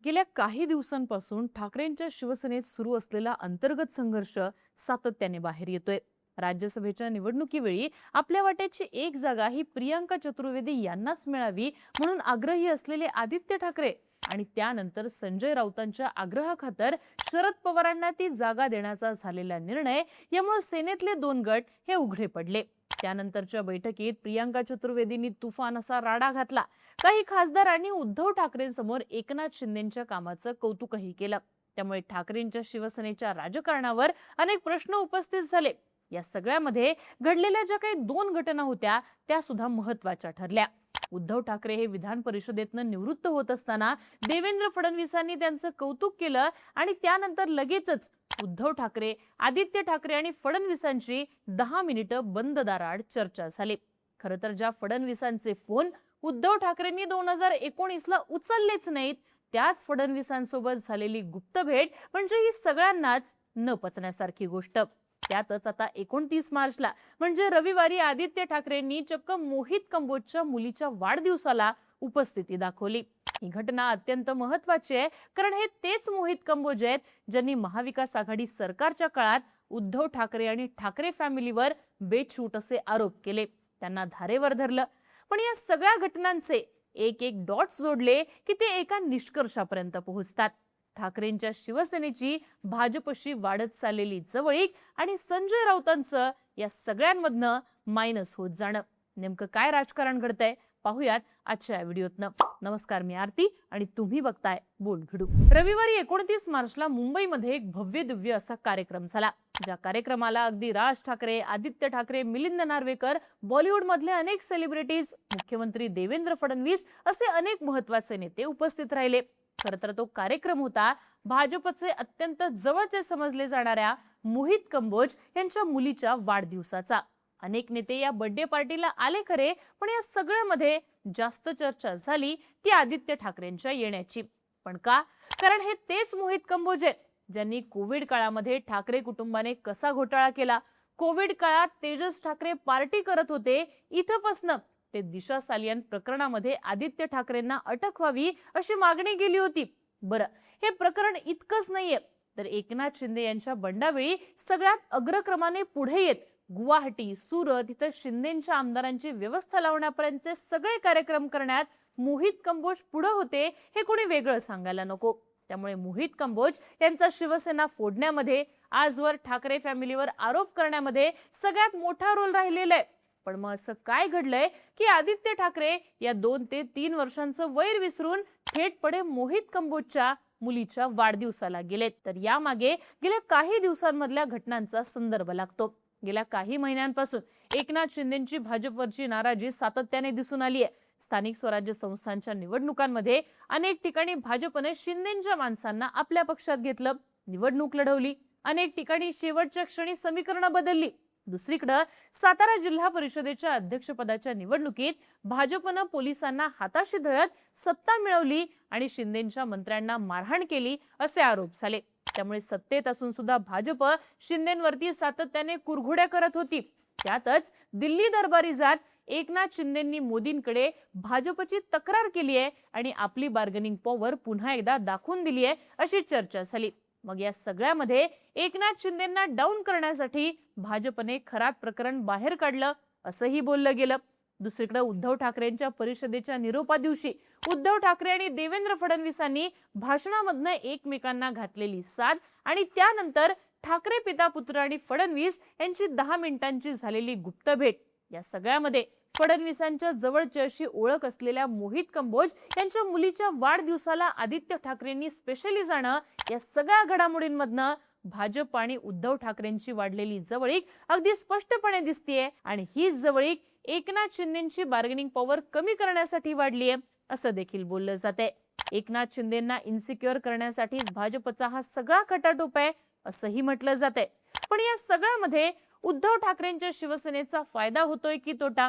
गेल्या काही दिवसांपासून ठाकरेंच्या शिवसेनेत सुरू असलेला अंतर्गत संघर्ष सातत्याने बाहेर येतोय। राज्यसभेच्या निवडणुकीवेळी आपल्या वाट्याची एक जागा ही प्रियंका चतुर्वेदी यांनाच मिळावी म्हणून आग्रही असलेले आदित्य ठाकरे आणि त्यानंतर संजय राऊतांच्या आग्रहाखातर शरद पवारांना ती जागा देण्याचा झालेला निर्णय यामुळे सेनेतले दोन गट हे उघडे पडले। त्यानंतरच्या बैठकीत प्रियंका चतुर्वेदींनी तुफान असा राडा घातला। काही खासदारांनी उद्धव ठाकरेंसमोर एकनाथ शिंदेंच्या कामाचं कौतुकही केलं। त्यामुळे ठाकरेंच्या शिवसेनेच्या राजकारणावर अनेक प्रश्न उपस्थित झाले। या सगळ्यामध्ये घडलेल्या ज्या काही दोन घटना होत्या त्या सुद्धा महत्त्वाच्या ठरल्या। उद्धव ठाकरे हे विधान परिषदेतनं निवृत्त होत असताना देवेंद्र फडणवीसांनी त्यांचं कौतुक केलं आणि त्यानंतर लगेचच उद्धव ठाकरे, आदित्य ठाकरे आणि फडणवीसांची 10 मिनिटं बंद दाराआड चर्चा झाली। खरं तर ज्या फडणवीसांचे फोन उद्धव ठाकरेंनी 2019ला उचललेच नाहीत, त्याच फडणवीसांसोबत झालेली गुप्त भेट म्हणजे ही सगळ्यांनाच न पचण्यासारखी गोष्ट। त्यातच आता 29 मार्चला म्हणजे रविवारी आदित्य ठाकरेंनी चक्क मोहित कंबोजच्या मुलीच्या वाढदिवसाला उपस्थिती दाखवली। ही घटना अत्यंत महत्त्वाची आहे, कारण हे तेच मोहित कंबोज आहेत ज्यांनी महाविकास आघाडी सरकारच्या काळात उद्धव ठाकरे आणि ठाकरे फॅमिलीवर बेछूट असे आरोप केले, त्यांना धारेवर धरलं। पण या सगळ्या घटनांचे एक एक डॉट्स जोडले की ते एका निष्कर्षापर्यंत पोहोचतात। ठाकरेंच्या शिवसेनेची भाजपशी वाढत चाललेली जवळीक आणि संजय राऊतांचं या सगळ्यांमधनं मायनस होत जाणं। नेमकं काय राजकारण घडतंय पाहूयात आजच्या व्हिडिओतनं। नमस्कार, मी आरती आणि तुम्ही बघताय बोल्ड व्हिडिओ। रविवारी 29 मार्चला मुंबईमध्ये एक भव्य दिव्य असा कार्यक्रम झाला, ज्या कार्यक्रमाला अगदी राज ठाकरे, आदित्य ठाकरे, मिलिंद नार्वेकर, बॉलिवूड मधले अनेक सेलिब्रिटीज, मुख्यमंत्री देवेंद्र फडणवीस असे अनेक महत्त्वाचे नेते उपस्थित राहिले। खरं तर तो कार्यक्रम होता भाजपचे अत्यंत जवळचे समजले जाणाऱ्या मोहित कंबोज यांच्या मुलीच्या वाढदिवसाचा। अनेक नेते या बर्थडे पार्टीला आले खरे, पण या सगळ्यामध्ये जास्त चर्चा झाली ती आदित्य ठाकरेंच्या येण्याची। पण का? कारण हे तेच मोहित कंबोज आहेत ज्यांनी कोविड काळामध्ये ठाकरे कुटुंबाने कसा घोटाळा केला। कोविड काळात तेजस ठाकरे पार्टी करत होते, इथपासून ते दिशा सालियन प्रकरणामध्ये आदित्य ठाकरेंना अटक व्हावी अशी मागणी केली होती। बरं, हे प्रकरण इतकंच नाहीये तर एकनाथ शिंदे यांच्या बंडावेळी सगळ्यात अग्रक्रमाने पुढे येत गुवाहाटी, सुरत इथं शिंदेंच्या आमदारांची व्यवस्था लावण्यापर्यंतचे सगळे कार्यक्रम करण्यात मोहित कंबोज पुढे होते हे कोणी वेगळं सांगायला नको। त्यामुळे मोहित कंबोज यांचा शिवसेना फोडण्यामध्ये, आजवर ठाकरे फॅमिलीवर आरोप करण्यामध्ये सगळ्यात मोठा रोल राहिलेला आहे। पण मग असं काय घडलंय की आदित्य ठाकरे या 2 ते 3 वर्षांचं वैर विसरून थेटपणे मोहित कंबोजच्या मुलीच्या वाढदिवसाला गेलेत? तर यामागे गेल्या काही दिवसांमधल्या घटनांचा संदर्भ लागतो। गेल्या काही महिन्यांपासून एकनाथ शिंदेंची भाजपवरची नाराजी सातत्याने दिसून आली आहे। स्थानिक स्वराज्य संस्थांच्या निवडणुकांमध्ये अनेक ठिकाणी भाजपने शिंदेंच्या माणसांना आपल्या पक्षात घेतलं, निवडणूक लढवली। अनेक ठिकाणी शेवटच्या क्षणी समीकरणं बदलली। दुसरीकडे सातारा जिल्हा परिषदेच्या अध्यक्षपदाच्या निवडणुकीत भाजपनं पोलिसांना हाताशी धरत सत्ता मिळवली आणि शिंदेंच्या मंत्र्यांना मारहाण केली असे आरोप झाले। त्यामुळे सत्तेत असून सुद्धा भाजप शिंदेंवरती सातत्याने कुरघोड्या करत होती। त्यातच दिल्ली दरबारी जात एकनाथ शिंदेंनी मोदींकडे भाजपची तक्रार केली आहे आणि आपली बार्गेनिंग पॉवर पुन्हा एकदा दाखवून दिली आहे अशी चर्चा झाली। मग या सगळ्यामध्ये एकनाथ शिंदेंना डाऊन करण्यासाठी भाजपने खराब प्रकरण बाहेर काढलं असंही बोललं गेलं। दुसरीकडे उद्धव ठाकरेंच्या परिषदेच्या निरोपा दिवशी उद्धव ठाकरे आणि देवेंद्र फडणवीसांनी भाषणामधनं एकमेकांना घातलेली साथ आणि त्यानंतर ठाकरे पिता पुत्र आणि फडणवीस यांची 10 मिनिटांची झालेली गुप्त भेट, या सगळ्यामध्ये फडणवीसांच्या जवळची अशी ओळख असलेल्या मोहित कंबोज यांच्या मुलीच्या वाढदिवसाला आदित्य ठाकरेंनी स्पेशली जाणं, या सगळ्या घडामोडींमधनं भाजप आणि उद्धव ठाकरेंची वाढलेली जवळीक अगदी स्पष्टपणे दिसतेय आणि ही जवळीक एकनाथ शिंदेंची बार्गेनिंग पॉवर कमी करण्यासाठी वाढलीये असं देखील बोललं जाते। एकनाथ शिंदेंना इन्सिक्युअर करण्यासाठीच भाजपचा हा सगळा खटाटोप आहे असंही म्हटलं जाते। पण या सगळ्यामध्ये उद्धव ठाकरेंच्या शिवसेनेचा फायदा होतोय की तोटा?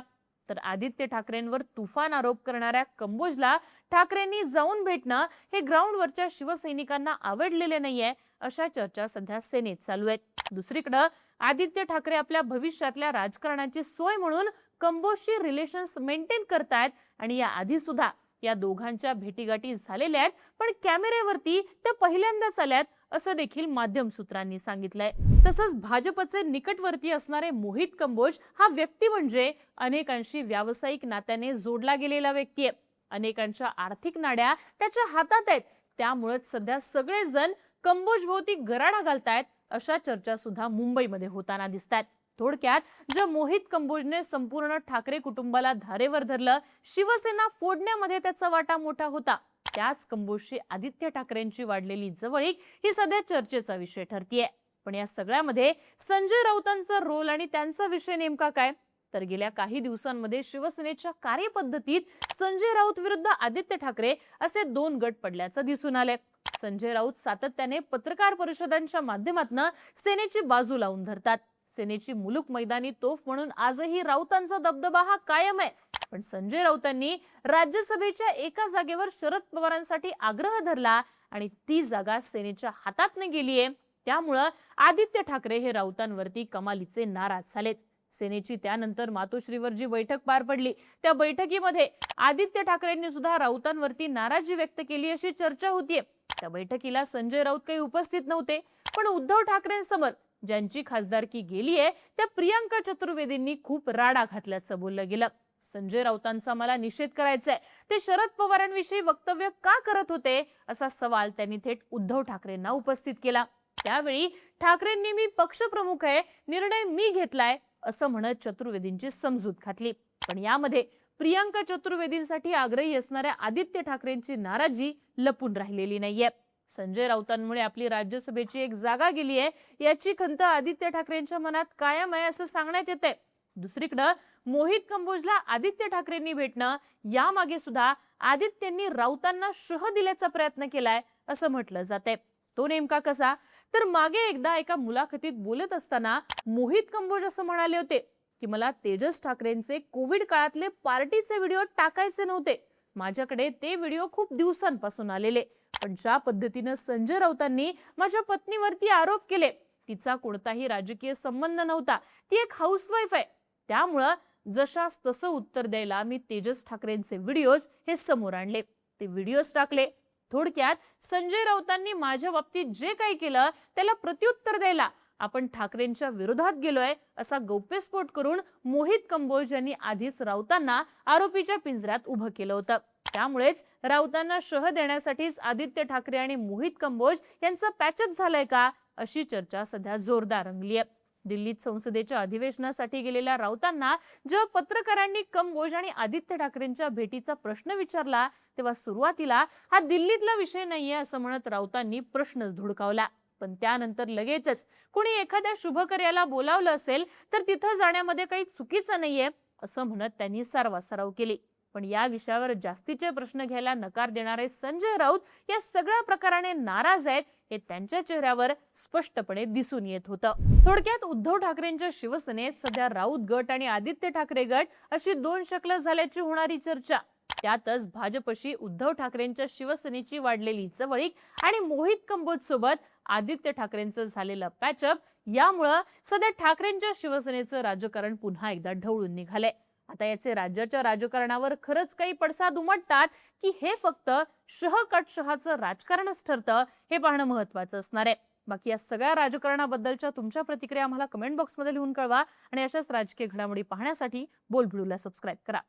तर आदित्य ठाकरेंवर तुफान आरोप करणाऱ्या कंबोजला ठाकरेंनी जाऊन भेटणं हे ग्राउंडवरच्या शिवसैनिकांना आवडलेले नाहीये अशा चर्चा सध्या सेनेत चालू आहेत। दुसरीकडे आदित्य ठाकरे आपल्या भविष्यातल्या राजकारणाची सोय म्हणून कंबोजशी रिलेशन्स मेंटेन करतायत आणि या आधी सुद्धा या दोघांच्या भेटीगाठी झालेल्या आहेत, पण कॅमेऱ्यावरती त्या पहिल्यांदाच आल्यात असं देखील माध्यम सूत्रांनी सांगितलंय. तसंच भाजपचे निकटवर्ती असणारे मोहित कंबोज हा व्यक्ती म्हणजे अनेकांशी व्यावसायिक नात्याने जोडला गेलेला व्यक्ती आहे. अनेकांच्या आर्थिक नाड्या त्याच्या हातात आहेत. त्यामुळेच सध्या सगळेजण कंबोज भोवती गराडा घालतायत अशा चर्चा सुद्धा मुंबईमध्ये होताना दिसतात. थोडक्यात ज्या मोहित कंबोजने संपूर्ण ठाकरे कुटुंबाला धारेवर धरलं, शिवसेना फोडण्यामध्ये त्याचा वाटा मोठा होता, त्याच कंबोजशी आदित्य ठाकरेंची वाढलेली जवळीक ही सध्या चर्चेचा विषय ठरतीये. पण या सगळ्यामध्ये संजय राऊतांचा रोल आणि त्यांचा विषय नेमका काय? तर गेल्या काही दिवसांमध्ये शिवसेनेच्या कार्यपद्धतीत संजय राऊत विरुद्ध आदित्य ठाकरे असे दोन गट पडल्याचं दिसून आले. संजय राऊत सातत्याने पत्रकार परिषदांच्या माध्यमातून सेनेची बाजू लावून धरतात. सेनेची मुलूक मैदानी तोफ म्हणून आजही राऊतांचा दबदबा हा कायम आहे. पण संजय राऊतांनी राज्यसभेच्या एका जागेवर शरद पवारांसाठी आग्रह धरला आणि ती जागा सेनेच्या हातातने गेलीये. त्यामुळं आदित्य ठाकरे हे राऊतांवरती कमालीचे नाराज झालेत. सेनेची त्यानंतर मातोश्रीवर जी बैठक पार पडली, त्या बैठकीमध्ये आदित्य ठाकरेंनी सुद्धा राऊतांवरती नाराजी व्यक्त केली अशी चर्चा होतीये. त्या बैठकीला संजय राऊत काही उपस्थित नव्हते, पण उद्धव ठाकरेंसमोर ज्यांची खासदारकी गेलीये त्या प्रियांका चतुर्वेदींनी खूप राडा घातल्याचं बोललं गेलं. संजय राऊतांचा मला निषेध करायचा आहे, ते शरद पवारांविषयी वक्तव्य का करत होते असा सवाल त्यांनी थेट उद्धव ठाकरेंना उपस्थित केला. त्यावेळी ठाकरेंनी मी पक्षप्रमुख आहे, निर्णय मी घेतलाय असं म्हणत चतुर्वेदींची समजूत घातली. पण यामध्ये प्रियांका चतुर्वेदींसाठी आग्रही असणाऱ्या आदित्य ठाकरेंची नाराजी लपून राहिलेली नाहीये. संजय राऊतांमुळे आपली राज्यसभेची एक जागा गेलीये याची खंत आदित्य ठाकरेंच्या मनात कायम आहे असं सांगण्यात येते. दुसरीकडे मोहित कंबोजला आदित्य ठाकरेंनी भेटणं, यामागे सुद्धा आदित्यंनी राऊतांना शह दिल्याचा प्रयत्न केलाय असं म्हटलं जाते. तो नेमका कसा? तर मागे एकदा एका मुलाखतीत बोलत असताना मोहित कंबोज असं म्हणाले होते की मला तेजस ठाकरेंचे कोविड काळातले पार्टीचे व्हिडिओ टाकायचे नव्हते. माझ्याकडे ते व्हिडिओ खूप दिवसांपासून आलेले, पण ज्या पद्धतीने संजय राऊतांनी माझ्या पत्नीवरती आरोप केले, तिचा कोणताही राजकीय संबंध नव्हता, ती एक हाऊसवाईफ आहे. त्यामुळं जशास तसं उत्तर द्यायला मी तेजस ठाकरेंचे व्हिडिओज हे समोर आणले, ते व्हिडिओज टाकले. थोडक्यात संजय राऊतांनी माझ्या बाबतीत जे काही केलं त्याला प्रत्युत्तर द्यायला आपण ठाकरेंच्या विरोधात गेलोय असा गौप्यस्फोट करून मोहित कंबोज यांनी आधीच राऊतांना आरोपीच्या पिंजऱ्यात उभं केलं होतं. त्यामुळेच राऊतांना शह देण्यासाठीच आदित्य ठाकरे आणि मोहित कंबोज यांचा पॅचअप झालाय का अशी चर्चा सध्या जोरदार रंगली आहे. दिल्लीत संसदेच्या अधिवेशनासाठी गेलेल्या राऊतांना जेव्हा पत्रकारांनी कंबोज आणि आदित्य ठाकरेंच्या भेटीचा प्रश्न विचारला, तेव्हा सुरुवातीला हा दिल्लीतला विषय नाहीये असं म्हणत राऊतांनी प्रश्नच धुडकावला. पण त्यानंतर लगेचच कोणी एखाद्या शुभकार्याला बोलावलं असेल तर तिथं जाण्यामध्ये काही चुकीचं नाहीये असं म्हणत त्यांनी सारवासारव केली. पण या विषयावर जास्तीचे प्रश्न घ्यायला नकार देणारे संजय राऊत या सगळ्या प्रकाराने नाराज आहेत हे त्यांच्या चेहऱ्यावर स्पष्टपणे दिसून येत होतं. थोडक्यात उद्धव ठाकरेंच्या शिवसेनेत सध्या राऊत गट आणि आदित्य ठाकरे गट अशी दोन शकलं झाल्याची होणारी चर्चा, त्यातच भाजपशी उद्धव ठाकरेंच्या शिवसेनेची वाढलेली जवळीक आणि मोहित कंबोज सोबत आदित्य ठाकरेंचं झालेलं पॅचअप, यामुळं सध्या ठाकरेंच्या शिवसेनेचं राजकारण पुन्हा एकदा ढवळून निघालंय. आता याचे राज्याच्या राजकारणावर खरंच काही पडसाद उमटतात की हे फक्त शहाचं राजकारणच ठरतं हे पाहणं महत्वाचं असणार आहे. बाकी या सगळ्या राजकारणाबद्दलच्या तुमच्या प्रतिक्रिया आम्हाला कमेंट बॉक्समध्ये लिहून कळवा आणि अशाच राजकीय घडामोडी पाहण्यासाठी बोलबिडूला सबस्क्राईब करा.